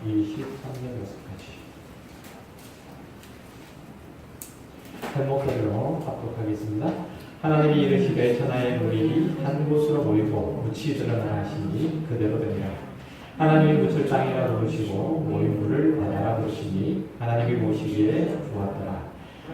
23절 여기까지. 제목대로 합독하겠습니다. 하나님이 이르시되 천하의 무리이 한 곳으로 모이고 묻이 드러나 하시니 그대로 되니라. 하나님이 묻을 땅이라 부르시고 모인 물을 바다라 부르시니 하나님이 보시기에 좋았더라.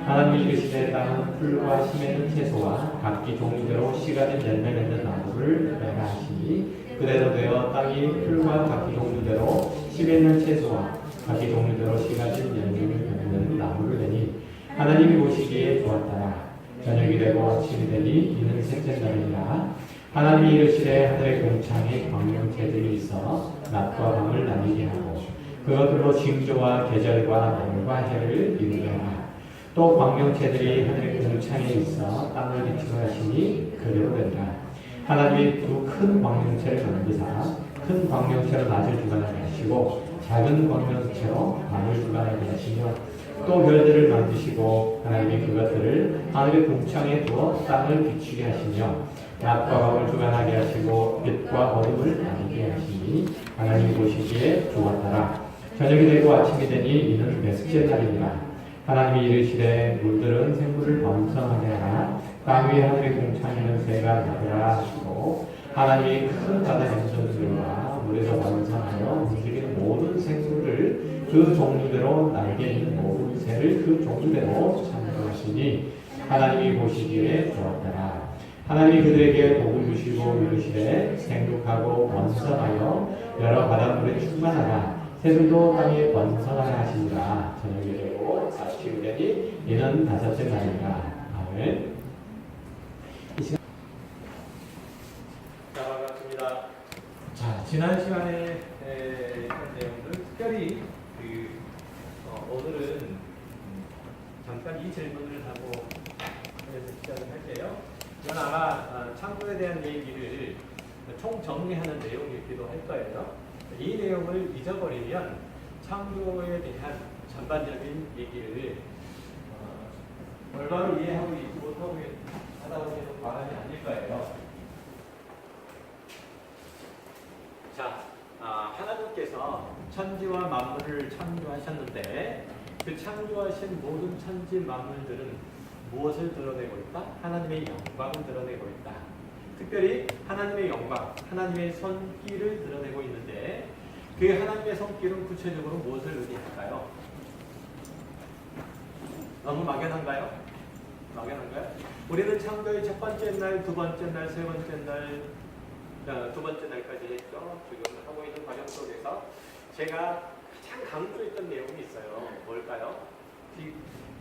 하나님이 이르시되 땅은 풀과 심에는 채소와 각기 종류대로 씨가 된 열매 맺는 나무를 내라 하시니 그대로 되어 땅이 풀과 각기 종류대로 씨 맺는 채소와 각기 종류대로 씨가 된 열매 맺는 나무를 내니 하나님이 보시기에 좋았더라. 저녁이 되고 아침이 되니 이는 셋째 날이니라. 하나님이 이르시되 하늘의 공창에 광명체들이 있어 낮과 밤을 나뉘게 하고 그것들로 징조와 계절과 날과 해를 이루게 하라. 또 광명체들이 하늘의 공창에 있어 땅을 비추게 하시니 그대로 된다. 하나님이 두 큰 광명체를 만드사 큰 광명체로 낮을 주관하게 하시고 작은 광명체로 밤을 주관하게 하시며 또 별들을 만드시고 하나님이 그것들을 하늘의 공창에 두어 땅을 비추게 하시며 낮과 밤을 주관하게 하시고 빛과 어둠을 나뉘게 하시니 하나님이 보시기에 좋았더라. 저녁이 되고 아침이 되니 이는 넷째 날이니라. 하나님이 이르시되 물들은 생물을 번성하게 하라. 땅 위에 하늘의 공창에는 새가 나더라 하시고 하나님이 큰 바다 생선들과 물에서 번성하여 움직이는 모든 생물을 그 종류대로 날개 있는 모든 새를 그 종류대로 창조하시니 하나님이 보시기에 좋았더라. 하나님이 그들에게 복을 주시고 이르시되 생육하고 번성하여 여러 바닷물에 충만하라. 새들도 땅에 번성하라 하시니라. 저녁이 되고 아침이 되니 이는 다섯째 날이라. 아멘. 자, 반갑습니다. 자, 지난 시간에 했던 내용들 특별히 오늘은 잠깐 이 질문을 하고 그래서 시작을 할게요. 이건 아마 창조에 대한 얘기를 총 정리하는 내용이기도 할 거예요. 이 내용을 잊어버리면 창조에 대한 전반적인 얘기를 얼마나 이해하고 있지 못하고 하다 보면 과언이 아닐 거예요. 자, 하나님께서 천지와 만물을 창조하셨는데 그 창조하신 모든 천지 만물들은 무엇을 드러내고 있다? 하나님의 영광을 드러내고 있다. 특별히 하나님의 영광, 하나님의 손길을 드러내고 있는데 그 하나님의 손길은 구체적으로 무엇을 의미할까요? 너무 막연한가요? 막연한가요? 우리는 창조의 첫 번째 날, 두 번째 날, 세 번째 날, 두 번째 날까지 했죠. 지금 하고 있는 과정 속에서 제가 가장 강조했던 내용이 있어요. 뭘까요?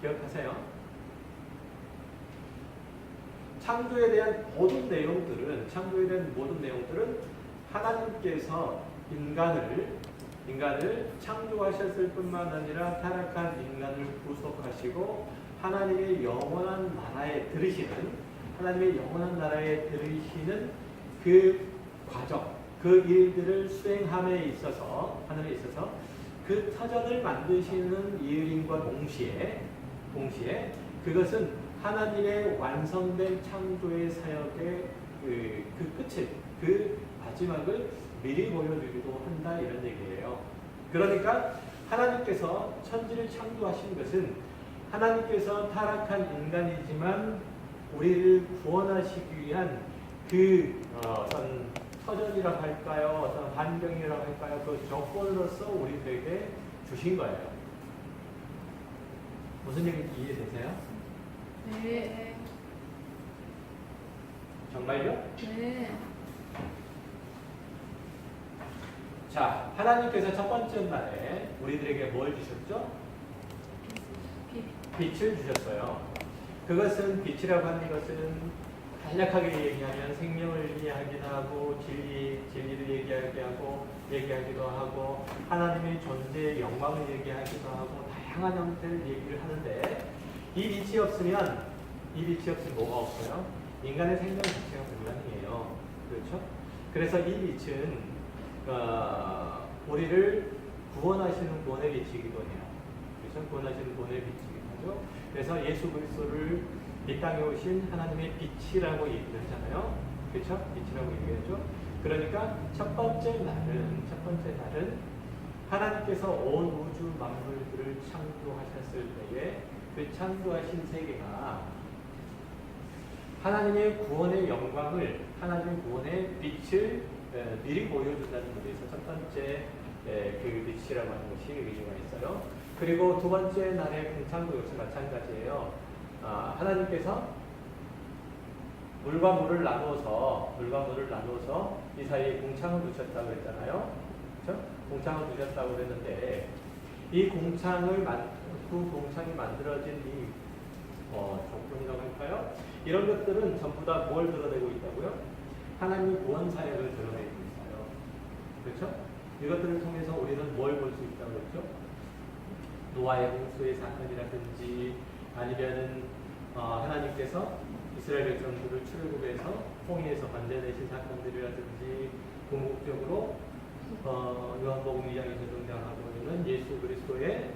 기억하세요? 창조에 대한 모든 내용들은 하나님께서 인간을 창조하셨을 뿐만 아니라 타락한 인간을 구속하시고 하나님의 영원한 나라에 들으시는 그 과정, 그 일들을 수행함에 있어서 그 터전을 만드시는 일인과 동시에 그것은 하나님의 완성된 창조의 사역의 그 끝을, 그 마지막을 미리 보여주기도 한다 이런 얘기예요. 그러니까 하나님께서 천지를 창조하신 것은 하나님께서 타락한 인간이지만 우리를 구원하시기 위한 그 어떤 터전이라고 할까요? 어떤 환경이라고 할까요? 그 조건으로서 우리들에게 주신 거예요. 무슨 얘기인지 이해되세요? 네. 정말요? 네. 자, 하나님께서 첫 번째 날에 우리들에게 뭘 주셨죠? 빛을 주셨어요. 그것은 빛이라고 하는 것은 간략하게 얘기하면 생명을 이야기하기도 하고 진리를 얘기하기도 하고 하나님의 존재의 영광을 얘기하기도 하고 다양한 형태를 얘기를 하는데 이 빛이 없으면 뭐가 없어요? 인간의 생명 자체가 불가능해요. 그렇죠? 그래서 이 빛은 우리를 구원하시는 구원의 빛이기도 해요. 그래서 구원하시는 구원의 빛이기도 하죠. 그래서 예수 그리스도를 이 땅에 오신 하나님의 빛이라고 얘기하잖아요. 그렇죠? 빛이라고 얘기하죠. 그러니까 첫 번째 날은 하나님께서 온 우주 만물들을 창조하셨을 때에 그 창조하신 세계가 하나님의 구원의 영광을, 하나님의 구원의 빛을 미리 보여준다는 것에서 첫 번째 그 빛이라고 하는 것이 의미가 있어요. 그리고 두 번째 날의 공창도 역시 마찬가지예요. 하나님께서 물과 물을 나누어서 이 사이에 공창을 두셨다고 그랬잖아요. 그렇죠? 공창을 두셨다고 그랬는데 이 공창이 만들어진 이 조건이라고 할까요? 이런 것들은 전부 다 뭘 드러내고 있다고요? 하나님의 구원 사역을 드러내고 있어요. 그렇죠? 이것들을 통해서 우리는 뭘 볼 수 있다고 했죠? 노아의 홍수의 사건이라든지 아니면은 하나님께서 이스라엘 백성들을 출애굽해서 홍해에서 건져내신 사건들이라든지 궁극적으로 요한복음 2장에서 등장하고 있는 예수 그리스도의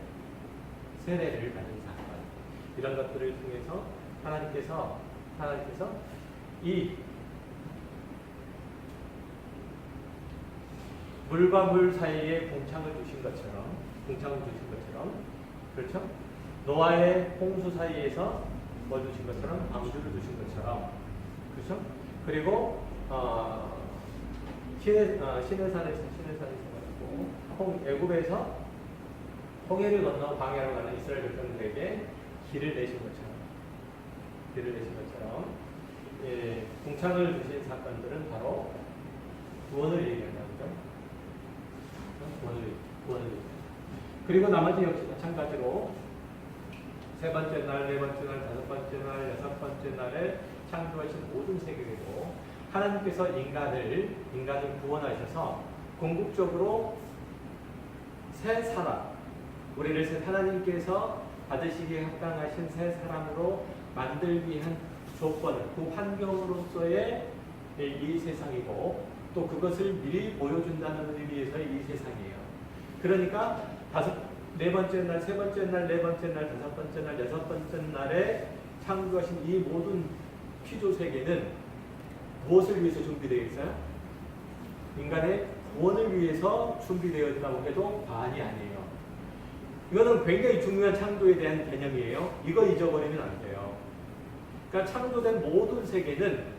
세례를 받은 사건, 이런 것들을 통해서 하나님께서 이 물과 물 사이에 공창을 두신 것처럼, 그렇죠? 노아의 홍수 사이에서 뭘 두신 것처럼, 방주를 두신 것처럼, 그렇죠? 그리고 시내산에서 가지고 애굽에서 홍해를 건너 광야로 가는 이스라엘 백성들에게 길을 내신 것처럼, 예, 공창을 두신 사건들은 바로 구원을 얘기한다는 거죠. 구원을. 그리고 나머지 역시 마찬가지로 세 번째 날, 네 번째 날, 다섯 번째 날, 여섯 번째 날에 창조하신 모든 세계이고, 하나님께서 인간을 구원하셔서 궁극적으로 새 사람, 우리를 하나님께서 받으시기에 합당하신 새 사람으로 만들기 위한 조건을, 그 환경으로서의 이 세상이고, 또 그것을 미리 보여준다는 의미에서의 이 세상이에요. 그러니까 네 번째 날, 세 번째 날, 네 번째 날, 다섯 번째 날, 여섯 번째 날에 창조하신 이 모든 피조 세계는 무엇을 위해서 준비되어 있어요? 인간의 구원을 위해서 준비되어 있다고 해도 과언이 아니에요. 이거는 굉장히 중요한 창조에 대한 개념이에요. 이거 잊어버리면 안 돼요. 그러니까 창조된 모든 세계는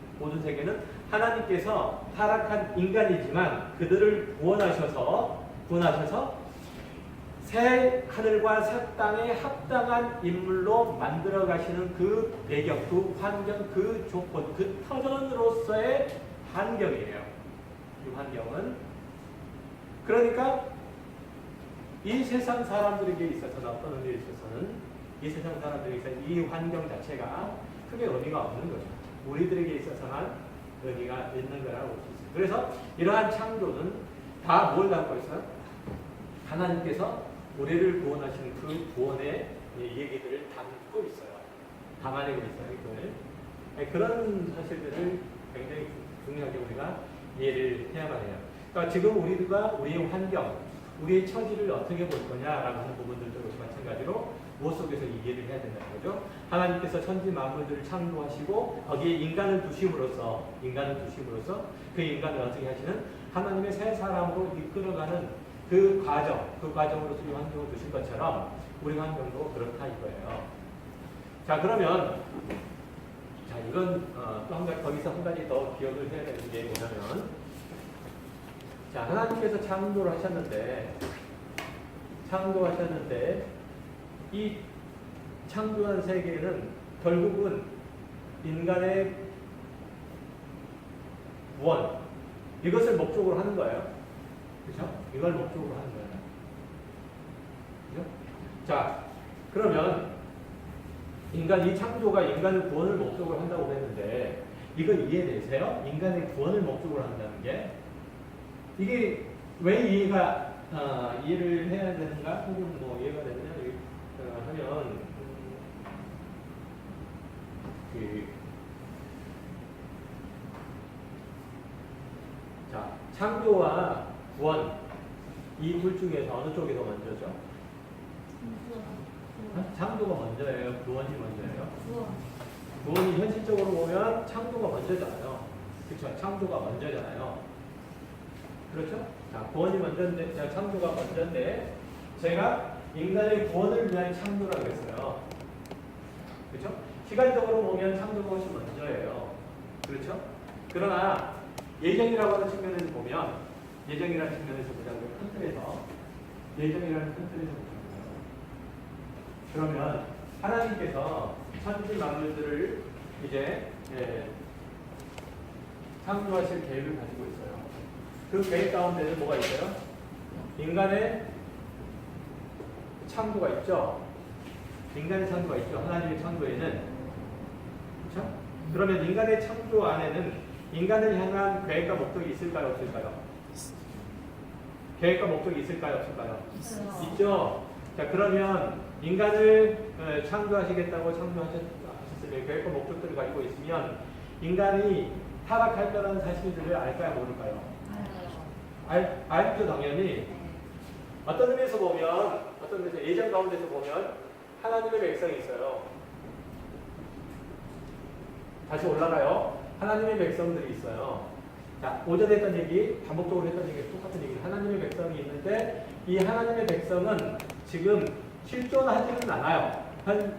하나님께서 타락한 인간이지만 그들을 구원하셔서 새 하늘과 새 땅에 합당한 인물로 만들어 가시는 그 배경, 그 환경, 그 조건, 그 터전으로서의 환경이에요. 이 환경은. 그러니까 이 세상 사람들에게 있어서는, 어떤 의미에 있어서는 이 세상 사람들에게 있어서 이 환경 자체가 크게 의미가 없는 거죠. 우리들에게 있어서만 의미가 있는 거라고 볼 수 있어요. 그래서 이러한 창조는 다 뭘 담고 있어요? 하나님께서 우리를 구원하시는 그 구원의 얘기들을 담고 있어요. 담아내고 있어요. 이걸. 그런 사실들을 굉장히 중요하게 우리가 이해를 해야만 해요. 그러니까 지금 우리의 환경, 우리의 처지를 어떻게 볼 거냐라고 하는 부분들도 마찬가지로 무엇 속에서 이해를 해야 된다는 거죠. 하나님께서 천지 만물들을 창조하시고 거기에 인간을 두심으로써 그 인간을 어떻게 하시는 하나님의 새 사람으로 이끌어가는 그 과정으로서 이 환경을 두신 것처럼 우리 환경도 그렇다 이거예요. 자, 그러면 이건 또 한 가지, 거기서 한 가지 더 기억을 해야 되는 게 뭐냐면, 자, 하나님께서 창조를 하셨는데 이 창조한 세계는 결국은 인간의 구원, 이것을 목적으로 하는 거예요. 그렇죠? 이걸 목적으로 하는 거예요. 그렇죠? 자, 그러면 이 창조가 인간의 구원을 목적으로 한다고 했는데, 이걸 이해되세요? 인간의 구원을 목적으로 한다는 게 이게 왜 이해를 해야 되는가? 혹은 뭐 이해가 되느냐 하면 자, 창조와 구원, 이 둘 중에서 어느 쪽이 더 먼저죠? 창조가 먼저예요? 구원이 먼저예요? 구원이 현실적으로 보면 창조가 먼저잖아요. 그렇죠? 창조가 먼저잖아요. 그렇죠? 자, 구원이 먼저인데, 자, 창조가 먼저인데, 제가 인간의 구원을 위한 창조라고 했어요. 그렇죠? 시간적으로 보면 창조가 훨씬 먼저예요. 그렇죠? 그러나 예정이라고 하는 측면에서 보면, 예정이라는 측면에서 보자면 큰 틀에서, 예정이라는 큰 틀에서 보자면, 그러면 하나님께서 천지 만물들을 이제 창조하실 계획을 가지고 있어요. 그 계획 가운데는 뭐가 있어요? 인간의 창조가 있죠. 인간의 창조가 있죠. 하나님의 창조에는. 그렇죠? 그러면 인간의 창조 안에는 인간을 향한 계획과 목적이 있을까요? 없을까요? 계획과 목적이 있을까요? 없을까요? 있죠. 자, 그러면 인간을 창조하시겠다고 창조하셨으면 계획과 목적들을 가지고 있으면 인간이 타락할 거라는 사실들을 알까요? 모를까요? 알죠, 당연히. 어떤 의미에서 보면, 어떤 의미에서 예전 가운데서 보면 하나님의 백성이 있어요. 다시 올라가요. 하나님의 백성들이 있어요. 자, 오전에 했던 얘기, 반복적으로 했던 얘기, 똑같은 얘기. 하나님의 백성이 있는데 이 하나님의 백성은 지금 실존하지는 않아요. 현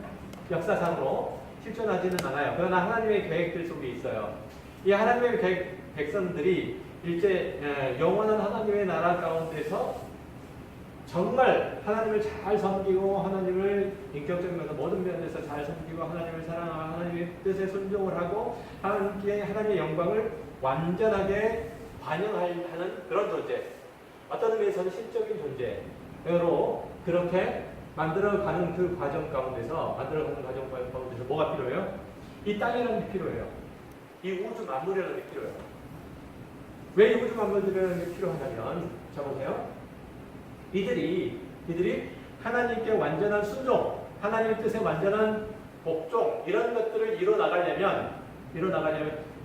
역사상으로 실존하지는 않아요. 그러나 하나님의 계획들 속에 있어요. 이 하나님의 백성들이 일제 영원한 하나님의 나라 가운데서 정말 하나님을 잘 섬기고 하나님을 인격적인 면에서 모든 면에서 잘 섬기고 하나님을 사랑하고 하나님의 뜻에 순종을 하고 하나님의 영광을 완전하게 반영하는 그런 존재. 어떤 의미에서는 신적인 존재로 그렇게 만들어가는 그 과정 가운데서 뭐가 필요해요? 이 땅이라는 게 필요해요. 이 우주 만물이라는 게 필요해요. 왜 이 우주 만물이라는 게 필요하냐면, 자 보세요. 이들이 하나님께 완전한 순종, 하나님의 뜻에 완전한 복종, 이런 것들을 이뤄나가려면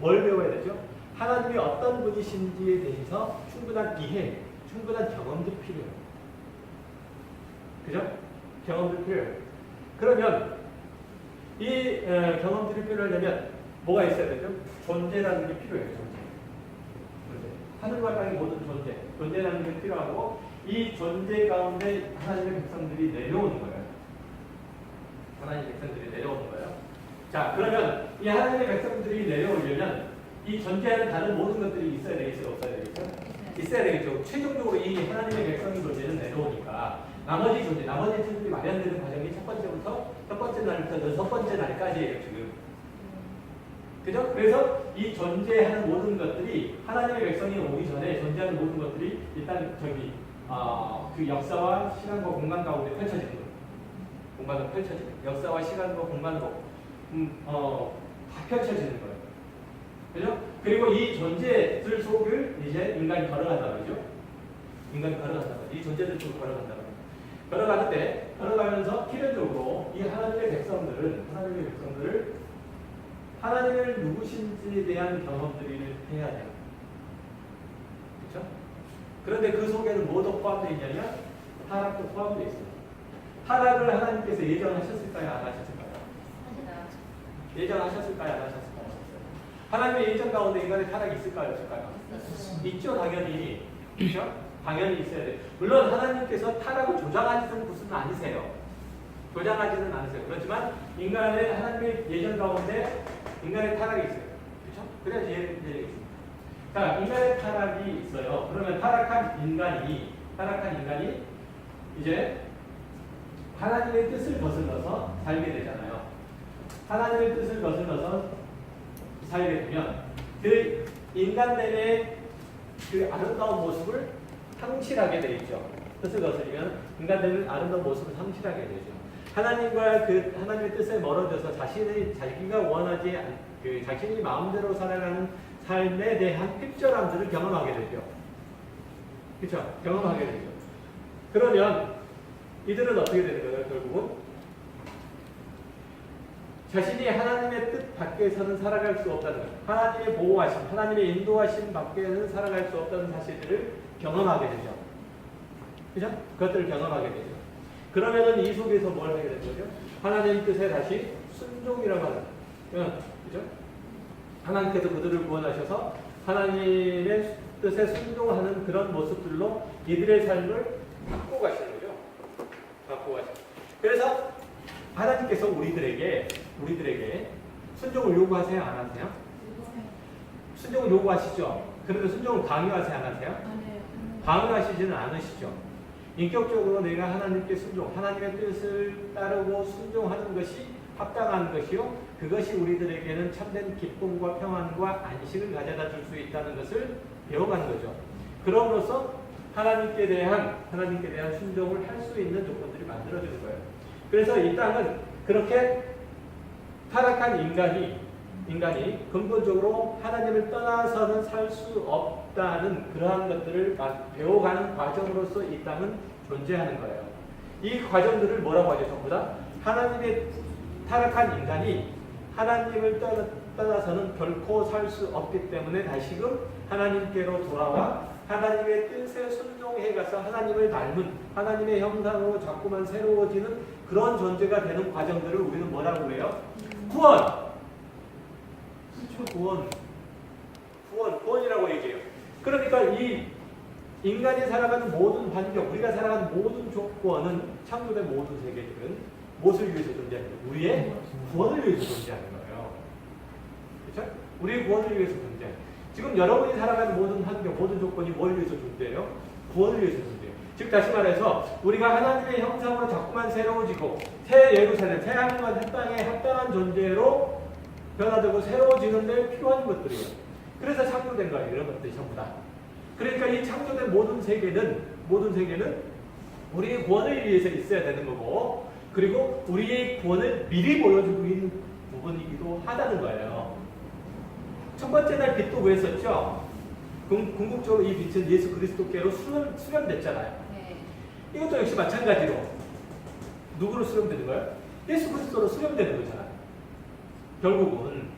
뭘 배워야 되죠? 하나님이 어떤 분이신지에 대해서 충분한 이해, 충분한 경험도 필요해요. 그죠? 경험도 필요해요. 그러면 이 경험들이 필요하려면 뭐가 있어야 되죠? 존재라는 게 필요해요. 존재. 하늘과 땅의 모든 존재라는 게 필요하고, 이 존재 가운데 하나님의 백성들이 내려오는 거예요. 하나님의 백성들이 내려오는 거예요. 자, 그러면 이 하나님의 백성들이 내려오려면 이 존재하는 다른 모든 것들이 있어야 되겠어요? 없어야 되겠어요? 있어야 되겠죠. 최종적으로 이 하나님의 백성의 존재는 내려오니까 나머지 존재들이 마련되는 과정이 첫 번째 날부터 여섯 번째 날까지예요, 지금. 그죠? 그래서 이 존재하는 모든 것들이 하나님의 백성이 오기 전에 존재하는 모든 것들이 일단 그 역사와 시간과 공간 가운데 펼쳐지는 거예요. 공간으로 펼쳐지는 거예요. 역사와 시간과 공간으로 다 펼쳐지는 거예요. 그죠? 그리고 이 존재들 속을 이제 인간이 걸어간다 말이죠. 인간이 걸어간다 말이죠. 이 존재들 속을 걸어간다 말이죠. 걸어가면서 필연적으로 이 하나님의 백성들을 하나님을 누구신지에 대한 경험들을 해야 돼요. 그렇죠? 그런데 그 속에는 뭐도 포함되어 있냐면 타락도 포함되어 있어요. 타락을 하나님께서 예정하셨을까요? 안 하셨을까요? 예정하셨을까요? 안 하셨을까요? 하나님의 예정 가운데 인간의 타락이 있을까요? 없을까요? 있죠, 당연히. 그렇죠? 당연히 있어야 돼요. 물론 하나님께서 타락을 조장하시는 분은 아니세요. 조장하지는 않으세요. 그렇지만 하나님의 예정 가운데 인간의 타락이 있어요. 그렇죠? 그래야지 예정이 있습니다. 자, 인간의 타락이 있어요. 그러면 타락한 인간이 이제 하나님의 뜻을 거슬러서 살게 되잖아요. 하나님의 뜻을 거슬러서 살게 되면 그 인간들의 그 아름다운 모습을 상실하게 되어 있죠. 뜻을 거슬리면 인간들은 아름다운 모습을 상실하게 되죠. 하나님의 뜻에 멀어져서 자기가 원하지 자신이 마음대로 살아가는 삶에 대한 핍절함들을 경험하게 되죠. 그렇죠? 경험하게 되죠. 그러면 이들은 어떻게 되는 거예요? 결국은 자신이 하나님의 뜻 밖에서는 살아갈 수 없다는 거예요. 하나님의 보호하심, 하나님의 인도하심 밖에는 살아갈 수 없다는 사실들을 경험하게 되죠. 그죠? 그것들을 경험하게 되죠. 그러면은 이 속에서 뭘 하게 되는 거죠? 하나님의 뜻에 다시 순종이라고 하는 거예요. 그죠? 하나님께서 그들을 구원하셔서 하나님의 뜻에 순종하는 그런 모습들로 이들의 삶을 바꾸고 가시는 거죠. 바꾸고 가시는. 그래서 하나님께서 우리들에게 순종을 요구하세요, 안 하세요? 순종을 요구하시죠. 그런데 순종을 강요하세요, 안 하세요? 강요하시지는 않으시죠. 인격적으로 내가 하나님께 순종, 하나님의 뜻을 따르고 순종하는 것이 합당한 것이요. 그것이 우리들에게는 참된 기쁨과 평안과 안식을 가져다 줄 수 있다는 것을 배워가는 거죠. 그럼으로써 하나님께 대한 순종을 할 수 있는 조건들이 만들어지는 거예요. 그래서 이 땅은 그렇게 타락한 인간이 근본적으로 하나님을 떠나서는 살 수 없다는 그러한 것들을 배워가는 과정으로서 이 땅은 존재하는 거예요. 이 과정들을 뭐라고 하죠? 전부 다 하나님의 타락한 인간이 하나님을 떠나서는 결코 살 수 없기 때문에 다시금 하나님께로 돌아와 하나님의 뜻에 순종해가서 하나님을 닮은 하나님의 형상으로 자꾸만 새로워지는 그런 존재가 되는 과정들을 우리는 뭐라고 그래요? 구원! 구원이라고 얘기해요. 그러니까 이 인간이 살아가는 모든 환경, 우리가 살아가는 모든 조건은 창조된 모든 세계들은 무엇을 위해서 존재하는 거예요? 우리의 구원을 위해서 존재하는 거예요. 그렇죠? 우리의 구원을 위해서 존재해요. 지금 여러분이 살아가는 모든 환경, 모든 조건이 뭘 위해서 존재해요? 구원을 위해서 존재해요. 즉 다시 말해서 우리가 하나님의 형상으로 자꾸만 새로워지고 새 예루살렘, 새 하늘과 새 땅에 합당한 존재로 변화되고 새로워지는 데 필요한 것들이에요. 그래서 창조된 거예요. 이런 것들이 전부 다. 그러니까 이 창조된 모든 세계는 우리의 구원을 위해서 있어야 되는 거고, 그리고 우리의 구원을 미리 보여주고 있는 부분이기도 하다는 거예요. 첫 번째 날 빛도 구했었죠. 궁극적으로 이 빛은 예수 그리스도께로 수렴됐잖아요. 이것도 역시 마찬가지로 누구로 수렴되는 거예요? 예수 그리스도로 수렴되는 거잖아요. 결국은.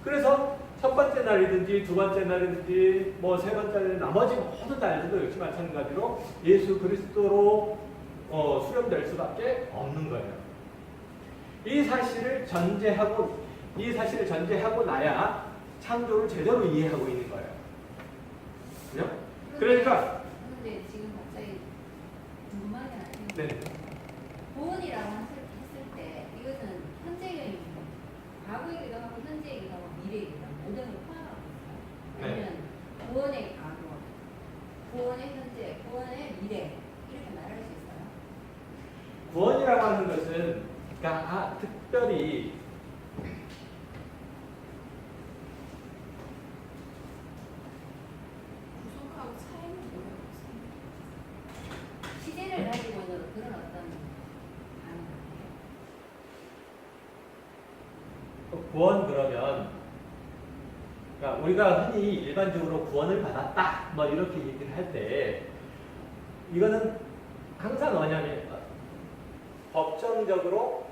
그래서 첫 번째 날이든지 두 번째 날이든지 뭐 세 번째 날 나머지 모든 날들도 역시 마찬가지로 예수 그리스도로 수렴될 수밖에 없는 거예요. 이 사실을 전제하고 나야 창조를 제대로 이해하고 있는 거예요. 그죠? 그러니까 근데 지금 갑자기 궁금한 게 네. 구원이라고 했을 때 이것은 현재형이고 과거이기도 하고 현재이기도 하고 미래이기도 하고 모든 걸 포함하고 있어요. 아니면 구원의 과거, 구원의 현재, 구원의 미래 이렇게 말할 수 있어요. 구원이라고 하는 것은 그러니까 특별히 구속하고 차이는 뭐라고 있어요? 시대를 가지고는 그런 어떤 구원 그러면 그러니까 우리가 흔히 일반적으로 구원을 받았다 뭐 이렇게 얘기를 할 때 이거는 항상 뭐냐면 법정적으로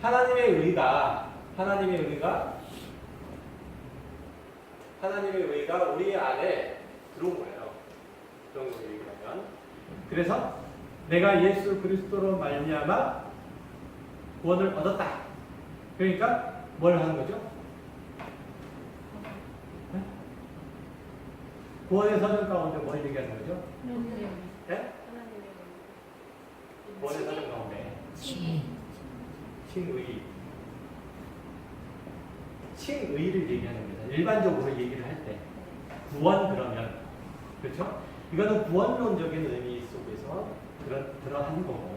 하나님의 의가 우리 안에 들어온 거예요. 그런 거 얘기하면. 그래서 내가 예수 그리스도로 말미암아 구원을 얻었다. 그러니까 뭘 하는 거죠? 네? 구원의 서정 가운데 뭘 얘기하는 거죠? 네? 구원의 서정 가운데 칭의를 얘기하는 겁니다. 일반적으로 얘기를 할 때 구원 그러면 그렇죠? 이거는 구원론적인 의미 속에서 그러한 거고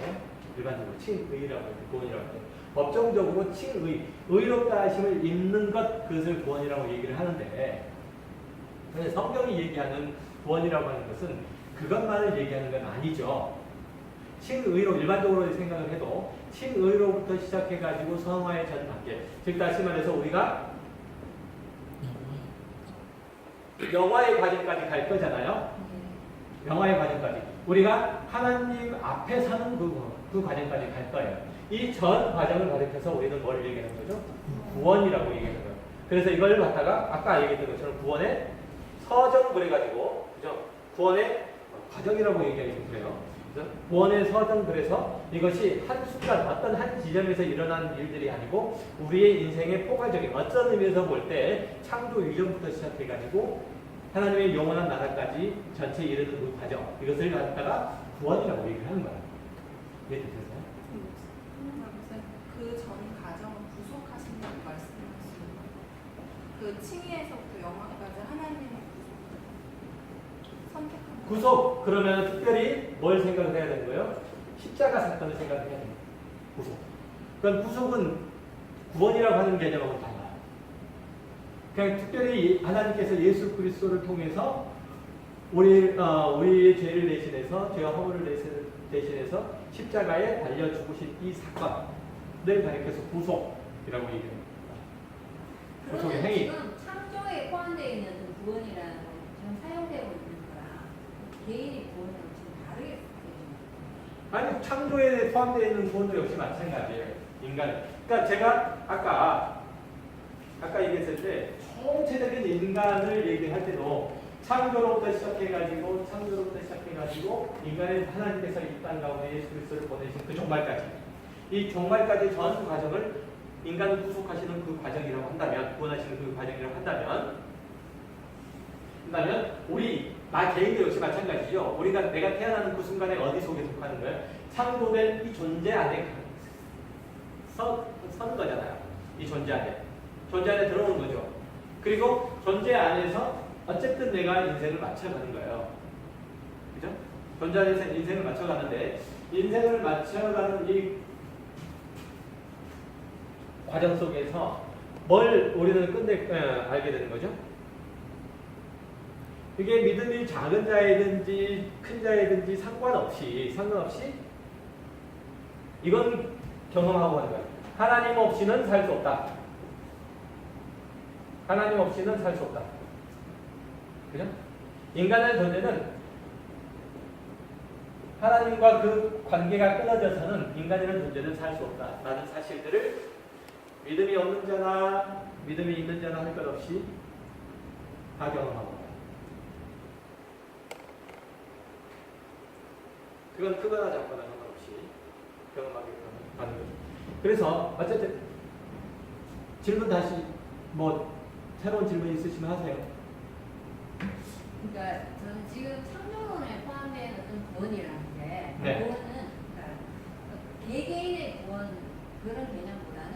일반적으로 칭의라고 할 때 구원이라고 할 때 법정적으로 칭의, 의롭다 하심을 입는 것 그것을 구원이라고 얘기를 하는데 성경이 얘기하는 구원이라고 하는 것은 그것만을 얘기하는 건 아니죠. 칭의로 일반적으로 생각을 해도 칭의로부터 시작해가지고 성화의 전 단계, 즉 다시 말해서 우리가 영화의 과정까지 갈 거잖아요. 영화의 과정까지 우리가 하나님 앞에 서는 그 과정까지 갈 거예요. 이 전 과정을 가리켜서 우리는 뭘 얘기하는 거죠? 구원이라고 얘기하는 거예요. 그래서 이걸 갖다가 아까 얘기했던 것처럼 구원의 서정 그래가지고 그죠? 구원의 과정이라고 얘기하기도 그래요. 구원의 서정 그래서 이것이 한 순간 어떤 한 지점에서 일어난 일들이 아니고 우리의 인생의 포괄적인 어떤 의미에서 볼 때 창조 이전부터 시작해가지고 하나님의 영원한 나라까지 전체 이르는 그 과정, 이것을 갖다가 구원이라고 얘기를 하는 거야. 이해되세요? 그 전 과정은 구속하신다고 말씀하시는 거예요. 그 칭의에서부터 영원까지 하나님의 선택한 구속, 그러면 특별히 뭘 생각을 해야 되는 거예요? 십자가 사건을 생각을 해야 됩니다. 구속. 그러니까 구속은 구원이라고 하는 개념하고 달라요. 그냥 특별히 하나님께서 예수 그리스도를 통해서 우리의 죄를 대신해서, 죄와 허물을 대신해서 십자가에 달려 죽으신 이 사건을 가리켜서 구속이라고 얘기합니다. 구속의 그러면 행위. 지금 창조에 포함되어 있는 그 구원이라는 건 지금 사용되고 있는 거랑 개인의 구원이랑 지금 다르게 아니, 창조에 포함되어 있는 구원도 역시 마찬가지예요. 인간. 그러니까 제가 아까 얘기했을 때 총체적인 인간을 얘기할 때도 창조로부터 시작해가지고 인간의 하나님께서 이 땅 가운데 예수 그리스도를 보내신 그 종말까지, 이 종말까지 전 과정을 인간을 구속하시는 그 과정이라고 한다면, 구원하시는 그 과정이라고 한다면 우리 나 개인도 역시 마찬가지죠. 내가 태어나는 그 순간에 어디 속에 속하는 거예요? 창조된 이 존재 안에 서는 거잖아요. 이 존재 안에 들어오는 거죠. 그리고 존재 안에서 어쨌든 내가 인생을 맞춰가는 거예요. 그죠? 존재 안에서 인생을 맞춰가는데, 인생을 맞춰가는 이 과정 속에서 뭘 우리는 알게 되는 거죠? 이게 믿음이 작은 자이든지 큰 자이든지 상관없이 이건 경험하고 하는 거예요. 하나님 없이는 살 수 없다. 하나님 없이는 살 수 없다. 그죠? 인간의 존재는 하나님과 그 관계가 끊어져서는 인간이라는 존재는 살 수 없다. 라는 사실들을 믿음이 없는 자나 믿음이 있는 자나 할 것 없이 다 경험하고 있다. 그건 크거나 작거나 상관없이 경험하게 하는 거죠. 그래서 어쨌든 질문 다시 새로운 질문 있으시면 하세요. 그러니까 저는 지금 창조론에 포함되어 있는 구원이라는데, 네. 구원은 그러니까 개개인의 구원 그런 개념보다는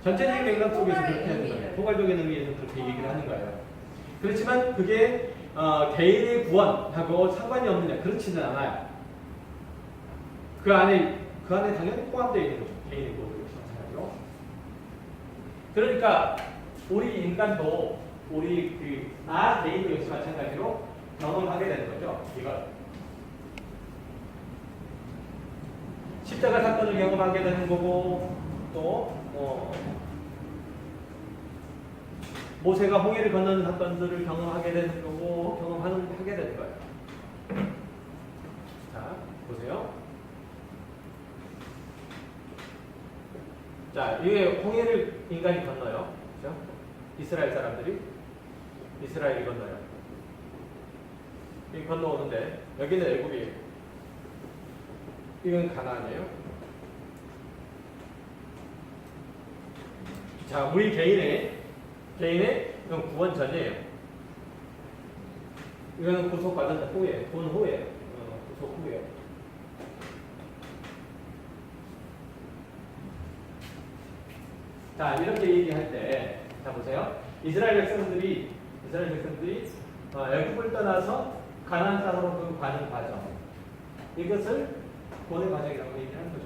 전체적인 맥락 속에서 그렇게 하는 의미를 거예요. 포괄적인 의미에서 그렇게 얘기를 하는 거예요. 그렇지만 그게 개인의 구원하고 상관이 없느냐, 그렇지는 않아요. 그 안에 당연히 포함되어 있는 거죠. 개인의 구원도 역시 마찬가지로. 그러니까 우리 인간도 나 개인도 역시 마찬가지로 경험하게 되는 거죠. 이걸 십자가 사건을 경험하게 되는 거고, 또 모세가 홍해를 건너는 사건들을 경험하게 되는 거고, 하게 되는 거예요. 자, 보세요. 자, 이게 홍해를 인간이 건너요. 그렇죠? 이스라엘이 건너요. 이 건너오는데 여기는 애굽이에요. 이건 가나안이에요. 자, 우리 개인의 이건 구원 전이에요. 이거는 구속받은 후에, 구원 후에, 구속 후에. 자, 이렇게 얘기할 때, 자 보세요. 이스라엘 백성들이 애굽을 떠나서 가나안 땅으로 가는 과정, 이것을 구원의 과정이라고 얘기하는 거죠.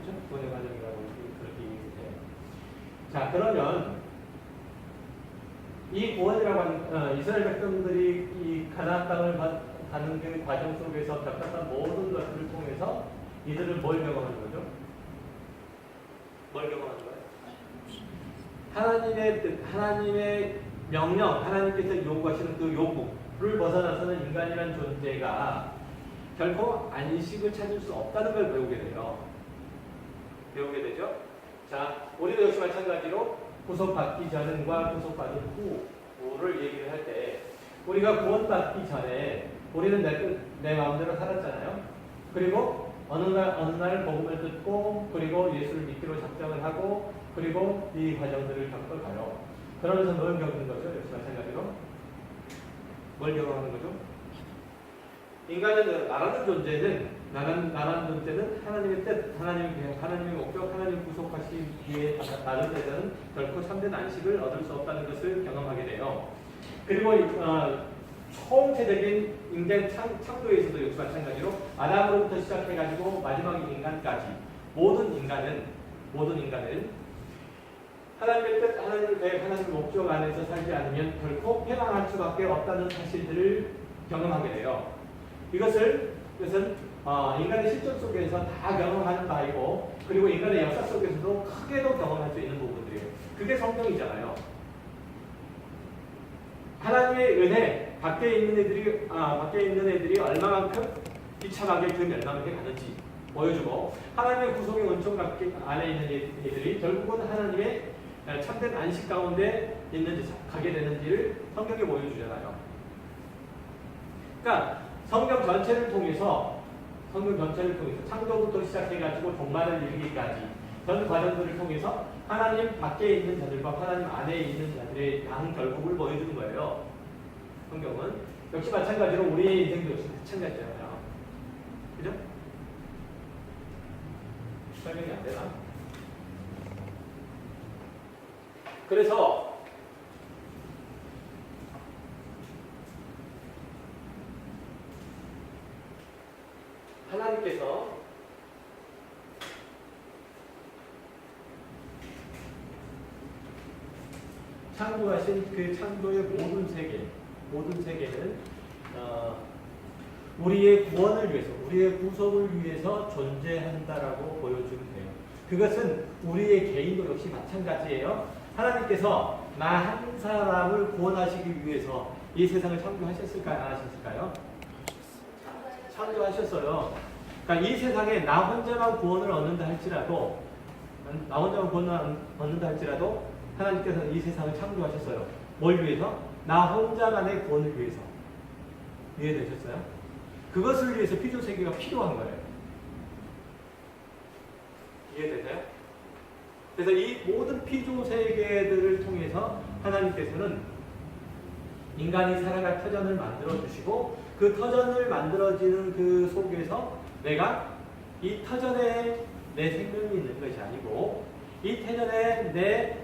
그렇죠? 구원의 과정이라고 그렇게 얘기해요. 자, 그러면 이 구원이라고 하는 이스라엘 백성들이 이 가나안 땅을 가는 그 과정 속에서 겪었던 모든 것들을 통해서 이들은 뭘 경험하는 거죠? 뭘 경험하는 거예요? 하나님의 뜻, 하나님의 명령, 하나님께서 요구하시는 그 요구를 벗어나서는 인간이라는 존재가 결코 안식을 찾을 수 없다는 걸 배우게 되죠. 자, 우리도 역시 마찬가지로 구속받기 전과 구속받은 후를 얘기를 할 때, 우리가 구원받기 전에 우리는 내 마음대로 살았잖아요. 그리고 어느 날 복음을 듣고, 그리고 예수를 믿기로 작정을 하고, 그리고 이 과정들을 겪어가요. 그러면서 뭘 겪는 거죠? 역시 마찬가지로 뭘 경험하는 거죠? 인간은 나라는 존재는 하나님의 뜻, 하나님의 계획, 하나님의 목적, 하나님 구속하시기에 다른 데서는 결코 참된 안식을 얻을 수 없다는 것을 경험하게 돼요. 그리고 총체적인 인간 창조에서도 역시 마찬가지로 아담으로부터 시작해가지고 마지막 인간까지 모든 인간은 하나님의 뜻, 하나님의 계획, 하나님의 목적 안에서 살지 않으면 결코 패망할 수밖에 없다는 사실들을 경험하게 돼요. 이것은 인간의 실존 속에서 다 경험하는 바이고, 그리고 인간의 역사 속에서도 크게도 경험할 수 있는 부분들이에요. 그게 성경이잖아요. 하나님의 은혜 밖에 있는 애들이 얼마만큼 비참하게 그 멸망을 가는지 보여주고, 하나님의 구속의 은총 안에 있는 애들이 결국은 하나님의 참된 안식 가운데 가게 되는지를 성경이 보여주잖아요. 그러니까 성경 전체를 통해서 창조부터 시작해가지고 종말을 이르기까지 전 과정들을 통해서 하나님 밖에 있는 자들과 하나님 안에 있는 자들의 양 결국을 보여주는 거예요. 성경은 역시 마찬가지로 우리의 인생도 역시 마찬가지잖아요. 그죠? 설명이 안 되나? 그래서 하나님께서 창조하신 그 창조의 모든 세계는 우리의 구원을 위해서, 우리의 구속을 위해서 존재한다라고 보여주면 돼요. 그것은 우리의 개인도 역시 마찬가지예요. 하나님께서 나 한 사람을 구원하시기 위해서 이 세상을 창조하셨을까요? 안 하셨을까요? 창조하셨어요. 그러니까 이 세상에 나 혼자만 구원을 얻는다 할지라도 하나님께서는 이 세상을 창조하셨어요. 뭘 위해서? 나 혼자만의 구원을 위해서. 이해되셨어요? 그것을 위해서 피조세계가 필요한 거예요. 이해되세요? 그래서 이 모든 피조세계들을 통해서 하나님께서는 인간이 살아갈 터전을 만들어 주시고, 그 터전을 만들어지는 그 속에서 내가 이 터전에 내 생명이 있는 것이 아니고, 이 터전에 내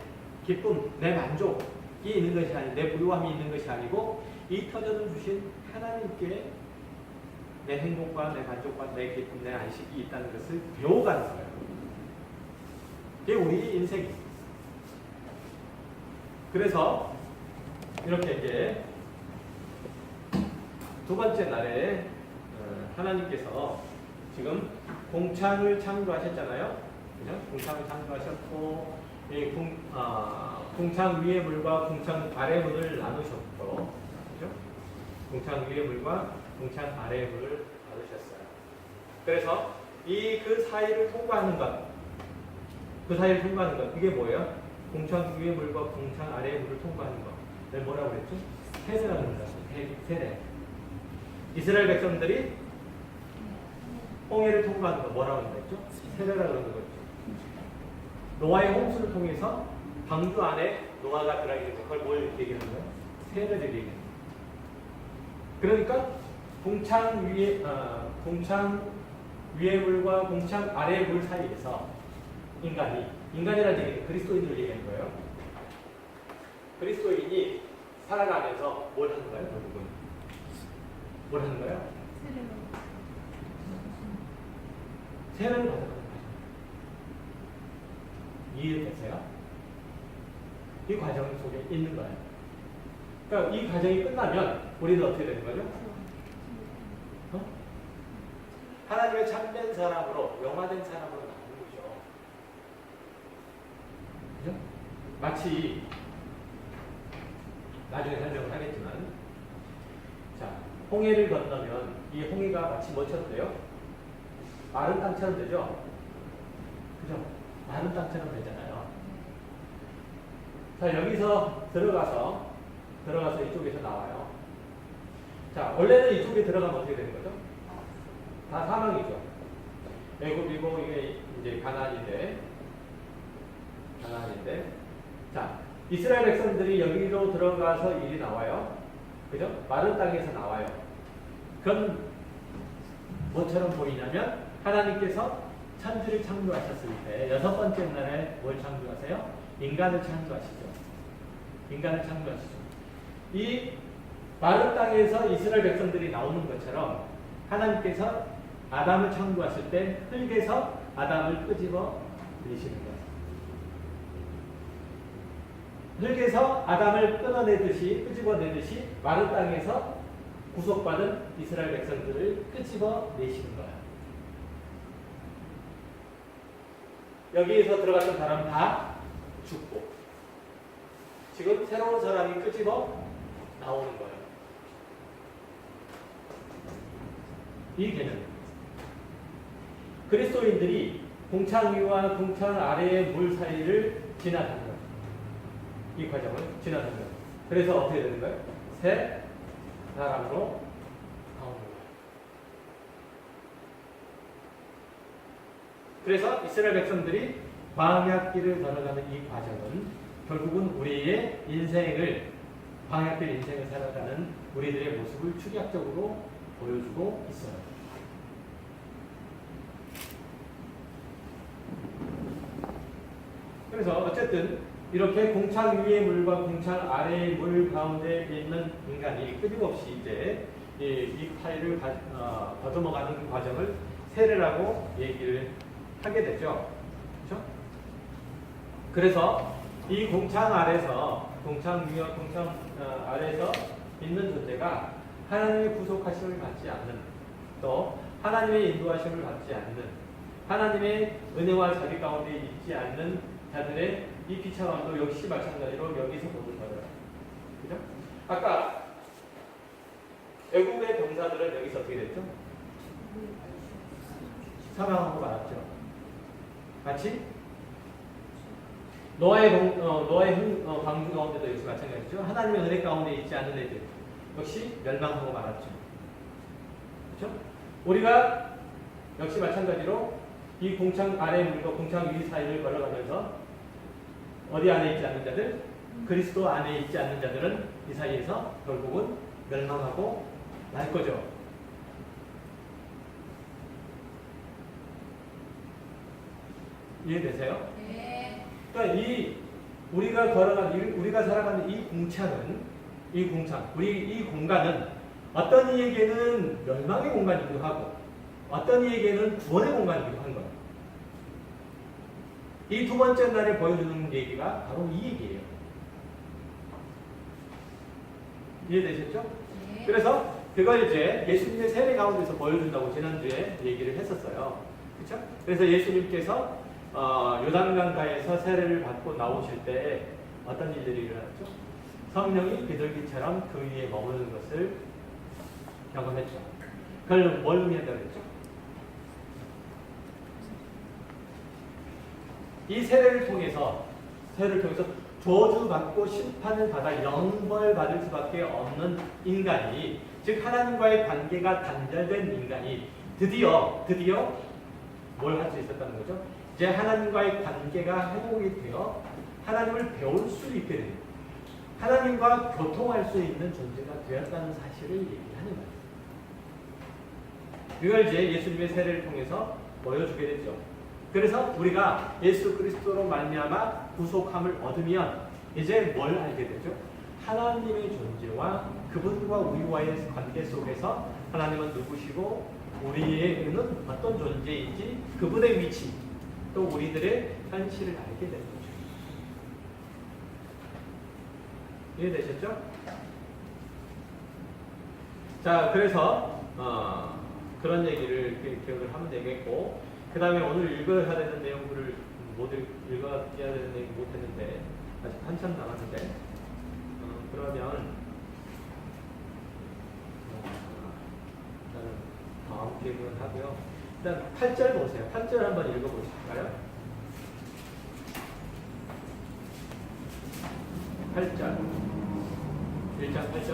기쁨, 내 만족이 있는 것이 아니고, 내 부유함이 있는 것이 아니고, 이 터전을 주신 하나님께 내 행복과 내 만족과 내 기쁨, 내 안식이 있다는 것을 배워가는 거예요. 이게 우리 인생입니다. 그래서 이렇게 이제 두 번째 날에 하나님께서 지금 공창을 창조하셨잖아요. 그죠? 공창을 창조하셨고, 이 공창 위의 물과 공창 아래 물을 나누셨고, 그죠? 공창 위의 물과 공창 아래 물을 나누셨어요. 그래서 그 사이를 통과하는 것, 그게 뭐예요? 공창 위의 물과 공창 아래의 물을 통과하는 것. 내가 뭐라고 그랬죠? 세례라고 그랬죠. 세례. 이스라엘 백성들이 홍해를 통과하는 거 뭐라고 그랬죠? 세례라고 그러는 거죠. 노아의 홍수를 통해서 방주 안에 노아가 들어가게 된 거. 그걸 뭘 얘기하는 거예요? 세례를 얘기하는 거예요. 그러니까 공창 위의 물과 공창 아래의 물 사이에서 인간이라는 얘기는 그리스도인을 얘기하는 거예요. 그리스도인이 살아가면서 뭘 하는 거예요? 결국은 뭘 하는 거예요? 세례를 받는 거예요. 이해되세요? 이 과정 속에 있는 거예요. 그러니까 이 과정이 끝나면 우리는 어떻게 되는 거죠? 하나님의 참된 사람으로, 영화된 사람으로 나오는 거죠. 그죠? 마치 나중에 설명을 하겠지만, 자, 홍해를 건너면 이 홍해가 마치 뭐처럼 돼요? 마른 땅처럼 되죠? 그죠? 마른 땅처럼 되잖아요. 자, 여기서 들어가서 이쪽에서 나와요. 자, 원래는 이쪽에 들어가면 어떻게 되는 거죠? 다 사망이죠. 애굽이고 이게 이제 가나안인데, 자, 이스라엘 백성들이 여기로 들어가서 일이 나와요. 그죠? 마른 땅에서 나와요. 그건 뭐처럼 보이냐면 하나님께서 천지를 창조하셨을 때 여섯 번째 날에 뭘 창조하세요? 인간을 창조하시죠. 인간을 창조하시죠. 이 마른 땅에서 이스라엘 백성들이 나오는 것처럼 하나님께서 아담을 창조하실 때 흙에서 아담을 끄집어 내시는 거예요. 흙에서 아담을 끊어내듯이 끄집어내듯이 마른 땅에서 구속받은 이스라엘 백성들을 끄집어내시는 거예요. 여기에서 들어갔던 사람 다 죽고 지금 새로운 사람이 끄집어 나오는 거예요. 이 개념. 그리스도인들이 공창 위와 공창 아래의 물 사이를 지나가는 거예요. 이 과정을 지나가는 거예요. 그래서 어떻게 되는 거예요? 새 사람으로 나오는 거예요. 그래서 이스라엘 백성들이 광야길을 걸어가는 이 과정은 결국은 우리의 인생을 광야길 인생을 살아가는 우리들의 모습을 축약적으로 보여주고 있어요. 그래서 어쨌든 이렇게 공창 위의 물과 공창 아래의 물 가운데 있는 인간이 끊임없이 이제 이 파이를 더듬어가는 과정을 세례라고 얘기를 하게 되죠. 그렇죠? 그래서 이 공창 아래서 공창 위와 공창 아래서 있는 존재가 하나님의 구속하심을 받지 않는, 또 하나님의 인도하심을 받지 않는, 하나님의 은혜와 자비 가운데 있지 않는 자들의 이 비참함도 역시 마찬가지로 여기서 보는 거예요. 그죠? 아까 애국의 병사들은 여기서 어떻게 됐죠? 사망하고 말았죠. 마치 노아의 방주 가운데도 역시 마찬가지죠. 하나님의 은혜 가운데 있지 않은 애들 역시 멸망하고 말았죠. 그렇죠? 우리가 역시 마찬가지로 이 공창 아래 물과 공창 위 사이를 걸어가면서 어디 안에 있지 않는 자들, 그리스도 안에 있지 않는 자들은 이 사이에서 결국은 멸망하고 말 거죠. 이해되세요? 네. 그러니까 우리가 살아가는 이 공창은, 우리 이 공간은 어떤 이에게는 멸망의 공간이기도 하고, 어떤 이에게는 구원의 공간이기도 한 거예요. 이 두 번째 날에 보여주는 얘기가 바로 이 얘기예요. 이해되셨죠? 네. 그래서 그걸 이제 예수님의 세례 가운데서 보여준다고 지난주에 얘기를 했었어요. 그렇죠? 그래서 예수님께서 요단강가에서 세례를 받고 나오실 때 어떤 일들이 일어났죠? 성령이 비둘기처럼 그 위에 머무는 것을 경험했죠. 그걸 뭘 의미한다고 했죠? 이 세례를 통해서 저주받고 심판을 받아 영벌받을 수밖에 없는 인간이, 즉 하나님과의 관계가 단절된 인간이 드디어 뭘 할 수 있었다는 거죠? 이제 하나님과의 관계가 회복이 되어 하나님을 배울 수 있게 됩니다. 하나님과 교통할 수 있는 존재가 되었다는 사실을 얘기하는 거예요. 이걸 이제 예수님의 세례를 통해서 보여주게 되죠. 그래서 우리가 예수 그리스도로 말미암아 구속함을 얻으면 이제 뭘 알게 되죠? 하나님의 존재와 그분과 우리와의 관계 속에서 하나님은 누구시고 우리에게는 어떤 존재인지, 그분의 위치, 또 우리들의 현실을 알게 되는 거죠. 이해되셨죠? 자, 그래서 그런 얘기를 기억을 하면 되겠고, 그 다음에 오늘 읽어야 되는 내용들을 모두 읽어야 되는 내용 못했는데 아직 한참 남았는데, 그러면 일단은 다음 기획은 하고요. 일단 8절 보세요. 8절 한번 읽어보실까요? 8절 1장 8절.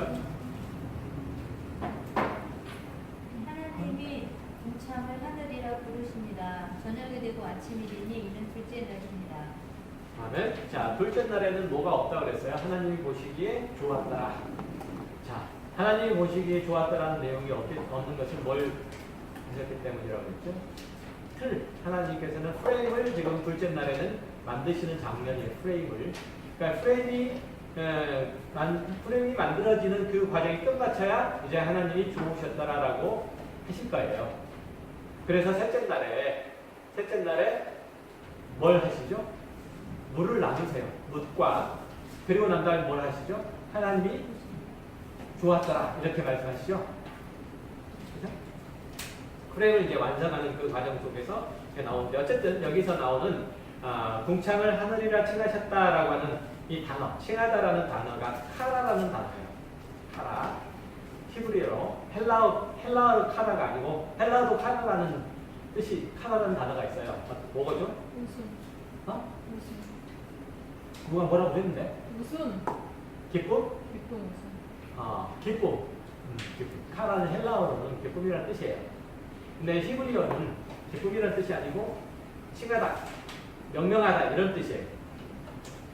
하나님이 동참을 하늘이라 부르십니다. 저녁이 되고 아침이 되니 이는 둘째 날입니다. 다음에 자 둘째 날에는 뭐가 없다고 그랬어요? 하나님이 보시기에 좋았더라. 자 하나님이 보시기에 좋았더라는 내용이 없는 것은 뭘 하셨기 때문이라고 했죠? 틀. 하나님께서는 프레임을 지금 둘째 날에는 만드시는 장면이에요. 프레임을. 그러니까 프레임이 만들어지는 그 과정이 끝마쳐야 이제 하나님이 좋으셨더라라고 하실 거예요. 그래서 셋째 날에 뭘 하시죠? 물을 나누세요. 묻과. 그리고 난 다음에 뭘 하시죠? 하나님이 좋았더라. 이렇게 말씀하시죠. 그죠? 프레임을 이제 완성하는 그 과정 속에서 나오는데 어쨌든 여기서 나오는 궁창을 하늘이라 칭하셨다라고 하는 이 단어, 칭하다라는 단어가 카라라는 단어예요. 카라. 히브리어로 헬라어로 카라가 아니고 헬라어도 카라라는 뜻이 카라라는 단어가 있어요. 뭐거죠? 무슨? 어? 무슨? 누가 뭐라고 했는데? 무슨? 기쁨? 기쁨 무슨? 기쁨. 기쁨. 카라는 헬라어로는 기쁨이라는 뜻이에요. 근데 히브리어는 기쁨이라는 뜻이 아니고 칭하다, 명령하다 이런 뜻이에요.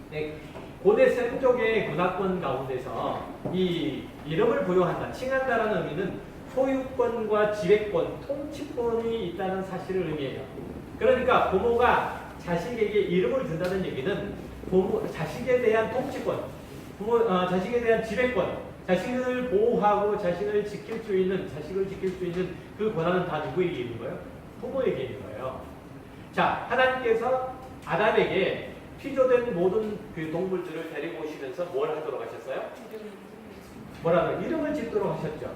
네, 고대 셈족의 문화권 가운데서 이 이름을 부여한다, 칭한다라는 의미는 소유권과 지배권, 통치권이 있다는 사실을 의미해요. 그러니까 부모가 자식에게 이름을 준다는 얘기는 자식에 대한 통치권, 자식에 대한 지배권, 자식을 보호하고 자식을 지킬 수 있는 그 권한은 다 누구에게 있는 거예요? 부모에게 있는 거예요. 자, 하나님께서 아담에게 피조된 모든 그 동물들을 데리고 오시면서 뭘 하도록 하셨어요? 뭐라고? 이름을 짓도록 하셨죠.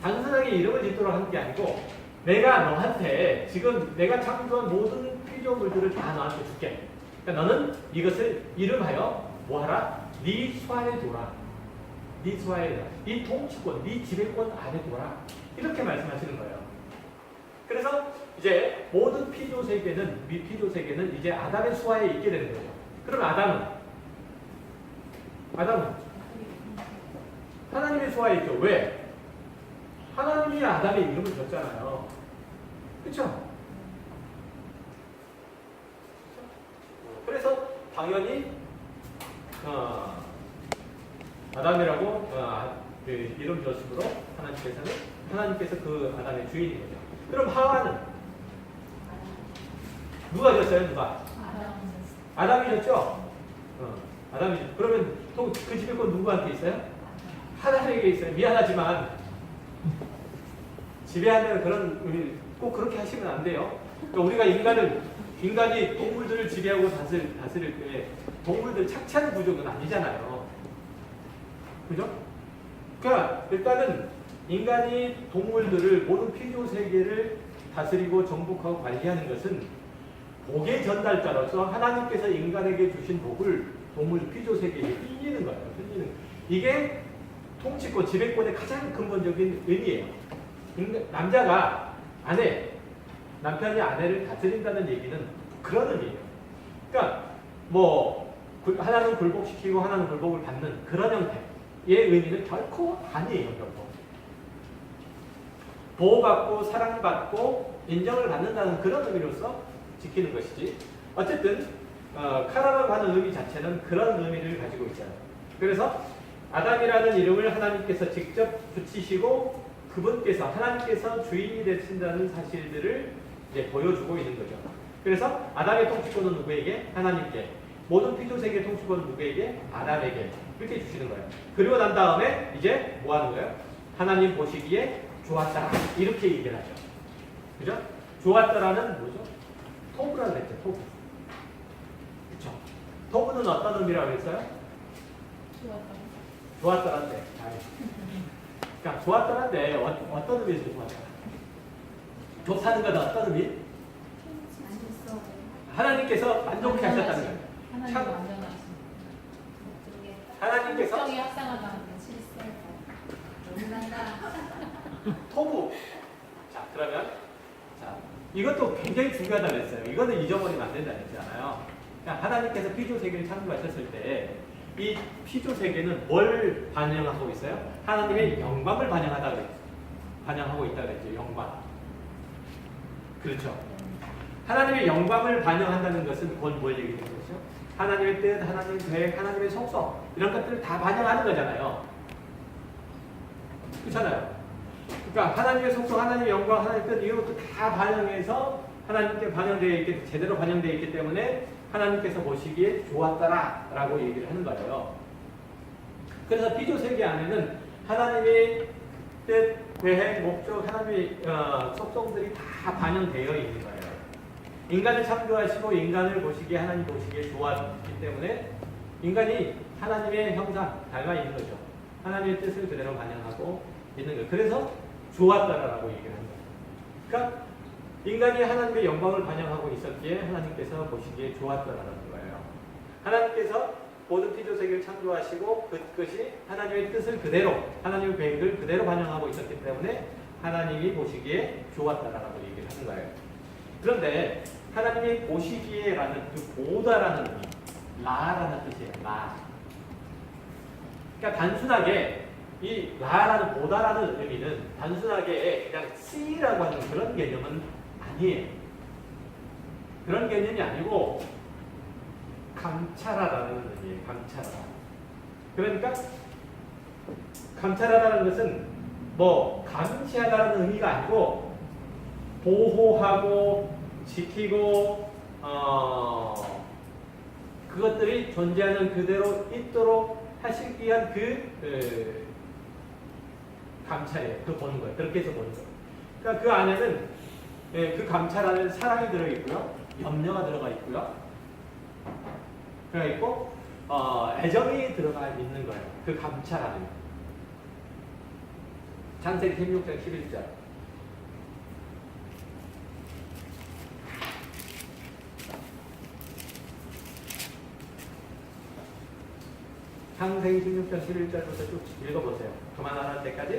단순하게 이름을 짓도록 한 게 아니고 내가 너한테 지금 내가 창조한 모든 피조물들을 다 너한테 줄게. 그러니까 너는 이것을 이름하여 뭐하라? 네 수하에 둬라. 네 수하에 둬라. 네 통치권, 네 지배권 안에 둬라. 이렇게 말씀하시는 거예요. 그래서 이제 모든 피조 세계는 이제 아담의 수하에 있게 되는 거죠. 그럼 아담은 하나님의 수하에 있죠. 왜? 하나님이 아담의 이름을 줬잖아요. 그렇죠? 그래서 당연히 아담이라고 그 이름 줬으므로 하나님께서 그 아담의 주인인 거죠. 그럼 하와는 누가 줬어요? 누가? 아담이 줬죠? 아담이 줬죠. 그러면 또 그 지배권 누구한테 있어요? 하나님에게 있어요. 미안하지만 지배하는 그런 의미 꼭 그렇게 하시면 안 돼요. 그러니까 우리가 인간이 동물들을 지배하고 다스릴 때 동물들 착취하는 구조는 아니잖아요. 그죠? 그러니까 일단은 인간이 동물들을 모든 피조 세계를 다스리고 정복하고 관리하는 것은 복의 전달자로서 하나님께서 인간에게 주신 복을 동물 피조 세계에 흘리는 거예요. 이게 통치권, 지배권의 가장 근본적인 의미예요. 남자가 남편이 아내를 다스린다는 얘기는 그런 의미예요. 그러니까 하나는 굴복시키고 하나는 굴복을 받는 그런 형태의 의미는 결코 아니에요. 결코. 보호받고 사랑받고 인정을 받는다는 그런 의미로서 지키는 것이지. 어쨌든 카라라고 하는 의미 자체는 그런 의미를 가지고 있어요. 그래서 아담이라는 이름을 하나님께서 직접 붙이시고 그분께서 하나님께서 주인이 되신다는 사실들을 이제 보여주고 있는 거죠. 그래서 아담의 통치권은 누구에게? 하나님께. 모든 피조세계의 통치권은 누구에게? 아담에게. 이렇게 주시는 거예요. 그리고 난 다음에 이제 뭐 하는 거예요? 하나님 보시기에 좋았다. 이렇게 얘기를 하죠. 그죠? 좋았다라는 뭐죠? 토브라고 했죠. 토브. 그쵸? 토브는 어떤 의미라고 했어요? 좋았다란데. 그러니까 좋았다란데 어떤 의미에서 좋았다? 좋다는 건 어떤 의미? 하나님께서 만족해 하셨다는 거예요. 하나님께서 성이 합당하다. 토부. 자, 그러면 이것도 굉장히 중요하다고 했어요. 이거는 잊어버리면 안 된다고 했잖아요. 그러니까 하나님께서 피조 세계를 창조하셨을 때 이 피조 세계는 뭘 반영하고 있어요? 하나님의 영광을 반영하고 있다고 했죠. 영광. 그렇죠. 하나님의 영광을 반영한다는 것은 곧 뭘 얘기하는 거죠? 하나님의 뜻, 하나님의 계획, 하나님의 속성 이런 것들을 다 반영하는 거잖아요. 그렇잖아요. 그러니까 하나님의 속성, 하나님의 영광, 하나님의 뜻 이런 것도 다 반영해서 하나님께 반영되어 있기, 제대로 반영되어 있기 때문에 하나님께서 보시기에 좋았더라라고 얘기를 하는 거예요. 그래서 피조세계 안에는 하나님의 뜻, 계획, 목적, 하나님의 속성들이 다 반영되어 있는 거예요. 인간을 창조하시고 인간을 보시기에 하나님 보시기에 좋았기 때문에 인간이 하나님의 형상 닮아 있는 거죠. 하나님의 뜻을 그대로 반영하고 있는 거예요. 그래서 좋았다라고 얘기를 합니다. 그러니까 인간이 하나님의 영광을 반영하고 있었기에 하나님께서 보시기에 좋았다라는 거예요. 하나님께서 모든 피조세계를 창조하시고 그것이 하나님의 뜻을 그대로, 하나님의 계획을 그대로 반영하고 있었기 때문에 하나님이 보시기에 좋았다라고 얘기를 하는 거예요. 그런데 하나님이 보시기에라는 그 보다라는 의미, 라라는 뜻이에요. 라. 그러니까 단순하게 이 라라는 보다라는 의미는 단순하게 그냥 see라고 하는 그런 개념은 아니에요. 그런 개념이 아니고 감찰하라는 의미예요. 감찰하라. 그러니까 감찰하라는 것은 뭐 감시하다는 의미가 아니고 보호하고 지키고 그것들이 존재하는 그대로 있도록 하시기 위한 그 감찰이에요. 그 보는 거예요. 그렇게 해서 보는 거예요. 그러니까 그 안에는 그 감찰 안에는 사랑이 들어있고요, 염려가 들어가 있고요, 들어가 있고 애정이 들어가 있는 거예요. 그 감찰 안에. 창세기 16장 11절. 창세기 16장 11절부터 쭉 읽어보세요. 그만할 때까지.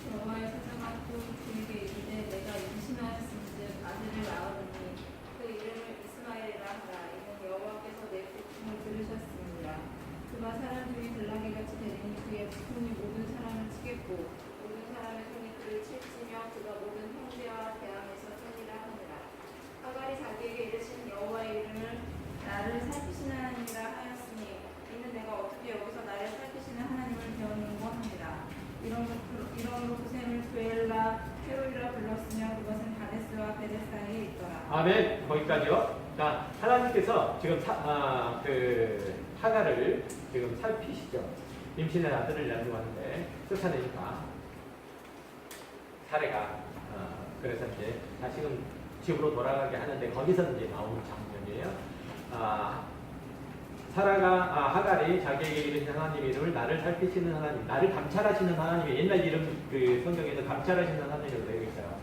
여호와의 사자가 또 그에게 이르되 내가 임신하였은즉 아들을 낳으리니 그 이름을 이스마엘이라 하라. 이는 여호와께서 내 고통을 들으셨습니다. 그가 사람 중에 들나귀같이 되리니 그의 손이 모든 사람을 치겠고 모든 사람의 손이 그를 칠지며 그가 모든 형제와 대항해서 손이라 하니라. 하갈이 자기에게 이르신 여호와의 이름을 나를 살피시는 하나님이라 하였으니 이는 내가 어떻게 여기서 나를 살피시는 하나님을 배웠는고 합니다. 이러므로 그 샘을 부엘라 페로이라 불렀으며 그것은 가데스와 베레 사이에 있더라. 아멘. 거기까지요. 자, 하나님께서 지금 그 하갈을 지금 살피시죠. 임신의 아들을 낳으려고 하는데 쫓아내니까 사례가 그래서 이제 다시금 집으로 돌아가게 하는데 거기서 이제 나오는 장면이에요. 하갈이 자기에게 이르신 하나님의 이름을 나를 살피시는 하나님, 나를 감찰하시는 하나님의 옛날 이름 그 성경에는 감찰하시는 하나님이라고 되어 있어요.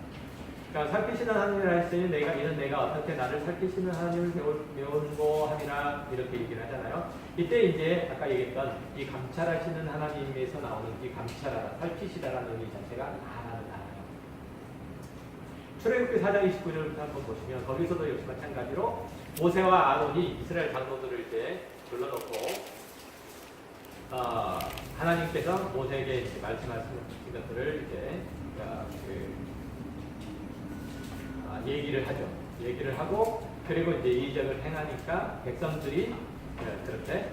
그러니까 살피시는 하나님이라 했으니 이는 내가 어떻게 나를 살피시는 하나님을 배운고 함이라 이렇게 얘기를 하잖아요. 이때 이제 아까 얘기했던 이 감찰하시는 하나님에서 나오는 이 감찰하다, 살피시다라는 의미 자체가 나라는 단어예요. 출애굽기 4장 29절부터 한번 보시면 거기서도 역시 마찬가지로 모세와 아론이 이스라엘 장로들을 이제 불러놓고 하나님께서 모세에게 이제 말씀하신 것들을 이제 얘기를 하죠. 얘기를 하고 그리고 이제 이적을 행하니까 백성들이 그렇게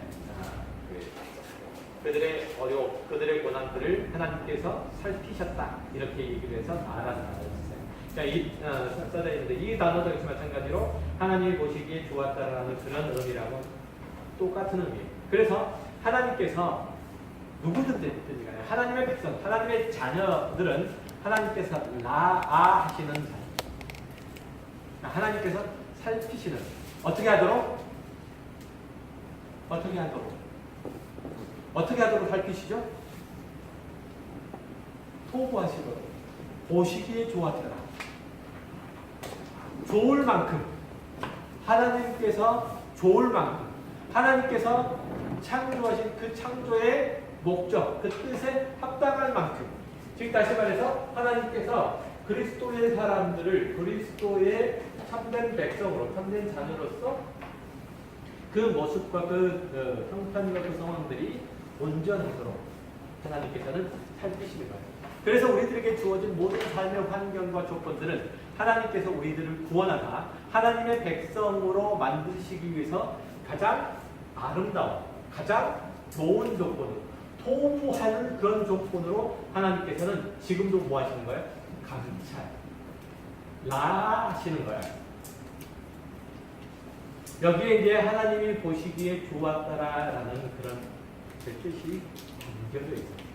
그들의 어려움, 그들의 고난들을 하나님께서 살피셨다 이렇게 얘기를 해서 나라는 단어였어요. 그러니까 써져 있는데 이 단어도 역시 마찬가지로 하나님이 보시기에 좋았다라는 그런 의미라고 똑같은 의미예요. 그래서 하나님께서 누구든지 간에 하나님의 백성, 하나님의 자녀들은 하나님께서 하시는 자녀. 하나님께서 살피시는. 어떻게 하도록? 어떻게 하도록 살피시죠? 토부하시도록. 보시기에 좋았더라. 좋을 만큼. 하나님께서 좋을 만큼. 하나님께서 창조하신 그 창조의 목적, 그 뜻에 합당할 만큼. 즉 다시 말해서 하나님께서 그리스도의 사람들을 그리스도의 참된 백성으로, 참된 자녀로서 그 모습과 그 형편과 그 상황들이 온전하도록 하나님께서는 살피시는 거예요. 그래서 우리들에게 주어진 모든 삶의 환경과 조건들은 하나님께서 우리들을 구원하다 하나님의 백성으로 만드시기 위해서 가장 아름다운, 가장 좋은 조건으로 도우하는 그런 조건으로 하나님께서는 지금도 뭐 하시는 거예요? 감찰하시는 거예요. 여기에 이제 하나님이 보시기에 좋았다라는 그런 뜻이 담겨져 있어요.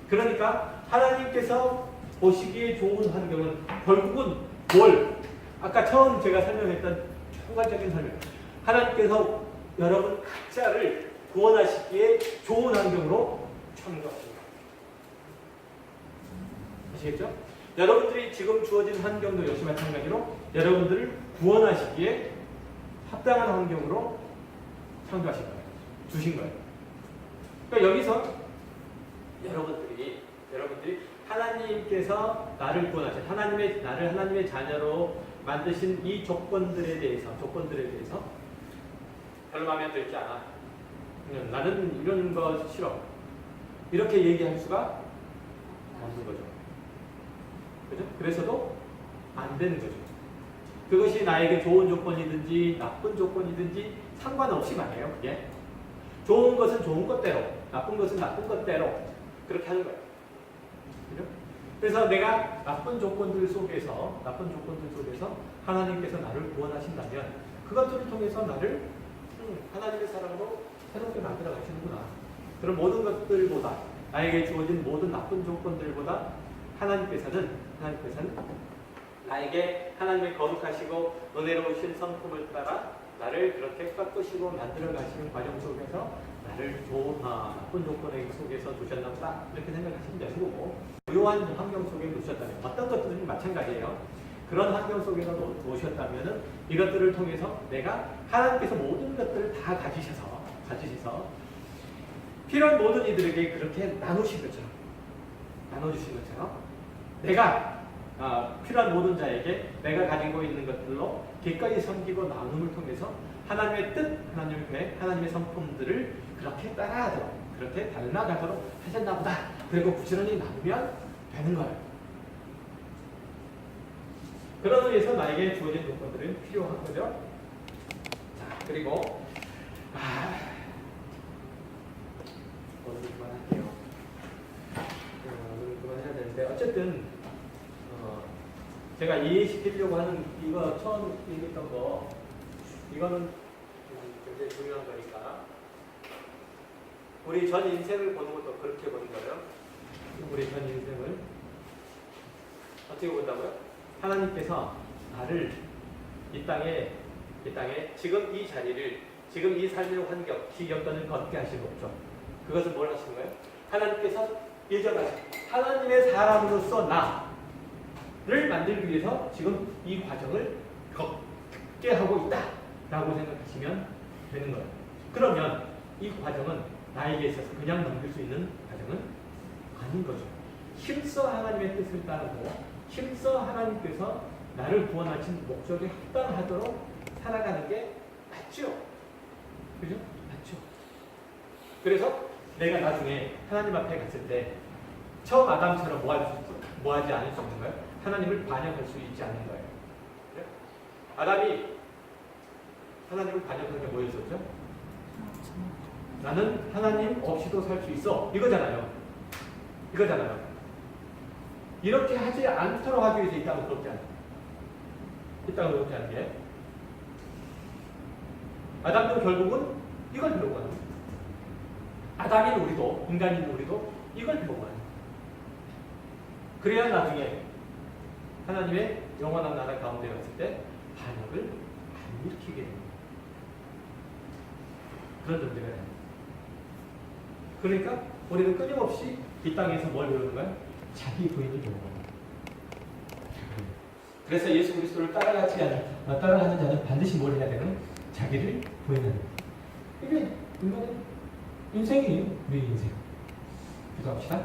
그러니까 하나님께서 보시기에 좋은 환경은 결국은 뭘? 아까 처음 제가 설명했던 총괄적인 설명. 하나님께서 여러분 각자를 구원하시기에 좋은 환경으로 창조하십니다. 아시겠죠? 여러분들이 지금 주어진 환경도 역시 마찬가지로 여러분들을 구원하시기에 합당한 환경으로 창조하신 거예요. 주신 거예요. 그러니까 여기서 여러분들이 하나님께서 나를 구원하신 나를 하나님의 자녀로 만드신 이 조건들에 대해서 별로 마음에 들지 않아. 나는 이런 거 싫어. 이렇게 얘기할 수가 없는 거죠. 그죠? 그래서도 안 되는 거죠. 그것이 나에게 좋은 조건이든지 나쁜 조건이든지 상관없이 말해요. 그게 좋은 것은 좋은 것대로, 나쁜 것은 나쁜 것대로 그렇게 하는 거예요. 그죠? 그래서 내가 나쁜 조건들 속에서 하나님께서 나를 구원하신다면 그것들을 통해서 나를 하나님의 사랑으로 새롭게 만들어 가시는구나. 그런 모든 것들보다 나에게 주어진 모든 나쁜 조건들보다 하나님께서는 나에게 하나님의 거룩하시고 은혜로우신 성품을 따라 나를 그렇게 깎으시고 만들어 가시는 과정 속에서 나를 좋은 나쁜 조건의 속에서 두셨나 보다 이렇게 생각하시면 되고 묘한 환경 속에 두셨다면 어떤 것들은 마찬가지예요. 그런 환경 속에서 놓으셨다면 이것들을 통해서 내가 하나님께서 모든 것들을 다 가지셔서 필요한 모든 이들에게 그렇게 나누신 것처럼 나눠주신 것처럼 내가 필요한 모든 자에게 내가 가지고 있는 것들로 기꺼이 섬기고 나눔을 통해서 하나님의 뜻, 하나님의 계획, 하나님의 성품들을 그렇게 따라하도록 그렇게 닮아가도록 하셨나 보다. 그리고 부지런히 나누면 되는 거예요. 그런 의미에서 나에게 주어진 조건들은 필요한 거죠. 자, 그리고 오늘 그만할게요. 오늘 그만해야 되는데 어쨌든 제가 이해시키려고 하는 이거 처음 얘기했던 거 이거는 굉장히 중요한 거니까 우리 전 인생을 보는 것도 그렇게 보는 거예요. 우리 전 인생을 어떻게 본다고요? 하나님께서 나를 이 땅에 지금 이 자리를 지금 이 삶의 환경, 여건을 걷게 하신 거죠. 그것은 뭘 하시는 거예요? 하나님께서 예정하신 하나님의 사람으로서 나를 만들기 위해서 지금 이 과정을 걷게 하고 있다라고 생각하시면 되는 거예요. 그러면 이 과정은 나에게 있어서 그냥 넘길 수 있는 과정은 아닌 거죠. 힘써 하나님의 뜻을 따르고 힘써 하나님께서 나를 구원하신 목적에 합당하도록 살아가는 게 맞죠. 그죠? 맞죠. 그래서 내가 나중에 하나님 앞에 갔을 때 처음 아담처럼 뭐 하지 않을 수 있는 거예요? 하나님을 반역할 수 있지 않는 거예요. 그래? 아담이 하나님을 반역한 게 뭐였었죠? 나는 하나님 없이도 살 수 있어. 이거잖아요. 이렇게 하지 않도록 하기 위해서 이 땅을 그렇게 하는 거예요. 이 땅을 그렇게 하는 게 아담도 결국은 이걸 배우고 하는 거예요. 아담인 우리도 인간인 우리도 이걸 배우고 하는 거예요. 그래야 나중에 하나님의 영원한 나라 가운데 갔을 때 반역을 안 일으키게 됩니다. 그런 존재가 됩니다. 그러니까 우리는 끊임없이 이 땅에서 뭘 배우는 거예요? 자기 부인을 배우는 거예요. 그래서 예수 그리스도를 따라하는 자는 반드시 뭘 해야 되는? 자기를 부인하는 거예요. 이게 인간의 인생이에요. 우리 인생. 기도합시다.